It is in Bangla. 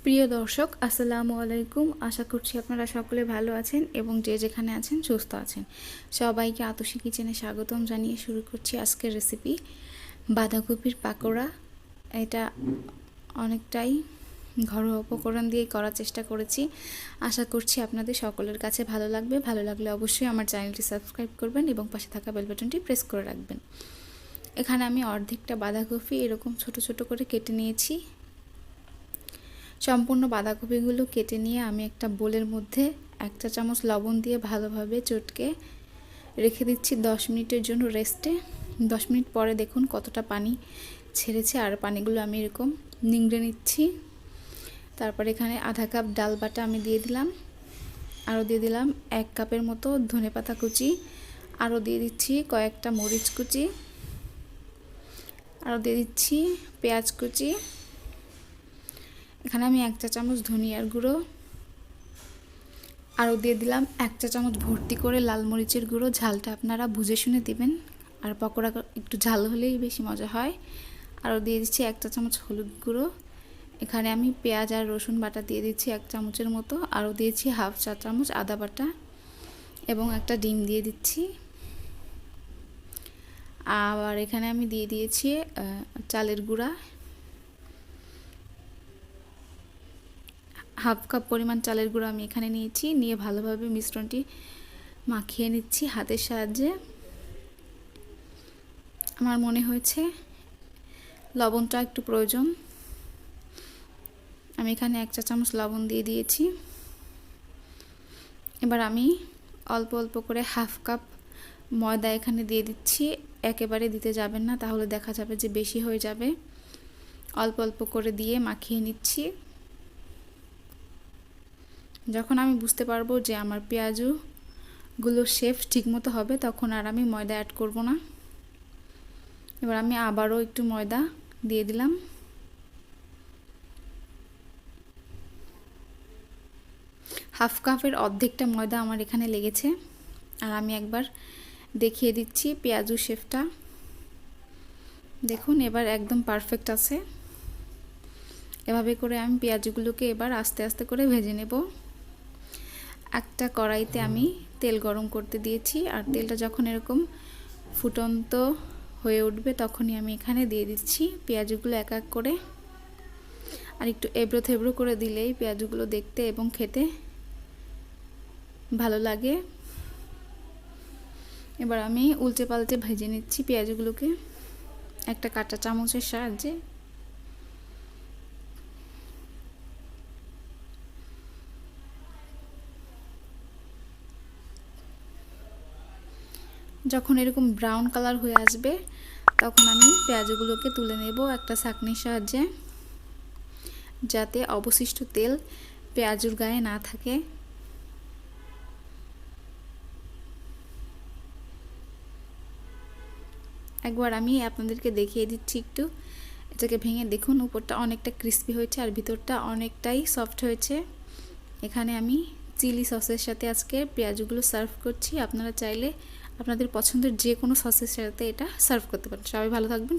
প্রিয় দর্শক, আসসালামু আলাইকুম। আশা করছি আপনারা সকলে ভালো আছেন এবং যে যেখানে আছেন সুস্থ আছেন। সবাইকে আতশী কিচেনে স্বাগতম জানিয়ে শুরু করছি আজকের রেসিপি বাঁধাকপির পাকোড়া। এটা অনেকটাই ঘরোয়া উপকরণ দিয়ে করার চেষ্টা করেছি। আশা করছি আপনাদের সকলের কাছে ভালো লাগবে। ভালো লাগলে অবশ্যই আমার চ্যানেলটি সাবস্ক্রাইব করবেন এবং পাশে থাকা বেল বাটনটি প্রেস করে রাখবেন। এখানে আমি অর্ধেকটা বাঁধাকপি এরকম ছোট ছোট করে কেটে নিয়েছি। সম্পূর্ণ বাঁধাকপিগুলো কেটে নিয়ে আমি একটা বোলের মধ্যে 1 চা চামচ লবণ দিয়ে ভালোভাবে চটকে রেখে দিচ্ছি 10 মিনিটের জন্য রেস্টে। 10 মিনিট পরে দেখুন কতটা পানি ছেড়েছে, আর পানিগুলো আমি এরকম নিংড়ে নিচ্ছি। তারপর এখানে আধা কাপ ডাল বাটা আমি দিয়ে দিলাম, আরও দিয়ে দিলাম 1 কাপের মতো ধনেপাতা কুচি, আরও দিয়ে দিচ্ছি কয়েকটা মরিচ কুচি, আরও দিয়ে দিচ্ছি পেঁয়াজ কুচি। এখানে আমি 1 চা চামচ ধনিয়ার গুঁড়ো, আরও দিয়ে দিলাম 1 চা চামচ ভর্তি করে লাল মরিচের গুঁড়ো। ঝালটা আপনারা বুঝে শুনে দিবেন, আর পকোড়া একটু ঝাল হলেই বেশি মজা হয়। আরও দিয়ে দিচ্ছি 1 চা চামচ হলুদ গুঁড়ো। এখানে আমি পেঁয়াজ আর রসুন বাটা দিয়ে দিচ্ছি 1 চামচের মতো, আরও দিয়েছি হাফ চা চামচ আদা বাটা এবং একটা ডিম দিয়ে দিচ্ছি। আবার এখানে আমি দিয়ে দিয়েছি চালের গুঁড়া, হাফ কাপ পরিমাণ চালের গুঁড়ো আমি এখানে নিয়েছি। নিয়ে ভালোভাবে মিশ্রণটি মাখিয়ে নিচ্ছি হাতের সাহায্যে। আমার মনে হয়েছে লবণটা একটু প্রয়োজন, আমি এখানে 1 চা চামচ লবণ দিয়ে দিয়েছি। এবার আমি অল্প অল্প করে হাফ কাপ ময়দা এখানে দিয়ে দিচ্ছি। একেবারে দিতে যাবেন না, তাহলে দেখা যাবে যে বেশি হয়ে যাবে। অল্প অল্প করে দিয়ে মাখিয়ে নিচ্ছি। যখন আমি বুঝতে পারবো যে আমার পেঁয়াজগুলো শেপ ঠিকমতো হবে, তখন আর আমি ময়দা অ্যাড করব না। এবার আমি আবারও একটু ময়দা দিয়ে দিলাম। হাফ কাপের অর্ধেকটা ময়দা আমার এখানে লেগেছে। আর আমি একবার দেখিয়ে দিচ্ছি পেঁয়াজু শেপটা, দেখুন এবার একদম পারফেক্ট আছে। এভাবে করে আমি পেঁয়াজগুলোকে এবার আস্তে আস্তে করে ভেজে নেব। একটা কড়াইতে আমি তেল গরম করতে দিয়েছি, আর তেলটা যখন এরকম ফুটন্ত হয়ে উঠবে তখনই আমি এখানে দিয়ে দিচ্ছি পেঁয়াজগুলো এক এক করে। আর একটু এবড়ো থেবড়ো করে দিলেই পেঁয়াজগুলো দেখতে এবং খেতে ভালো লাগে। এবার আমি উল্টে পাল্টে ভেজে নিচ্ছি পেঁয়াজগুলোকে একটা কাঁটা চামচের সাহায্যে। যখন এরকম ব্রাউন কালার হয়ে আসবে তখন আমি পেঁয়াজগুলোকে তুলে নেব একটা ছাঁকনির সাহায্যে, যাতে অবশিষ্ট তেল পেঁয়াজুর গায়ে না থাকে। একবার আমি আপনাদেরকে দেখিয়ে দিচ্ছি একটু, এটাকে ভেঙে দেখুন উপরটা অনেকটা ক্রিস্পি হয়েছে আর ভিতরটা অনেকটাই সফট হয়েছে। এখানে আমি চিলি সসের সাথে আজকে পেঁয়াজগুলো সার্ভ করছি। আপনারা চাইলে আপনাদের পছন্দের যে কোনো সসের সাথে এটা সার্ভ করতে পারেন। সবাই ভালো থাকবেন।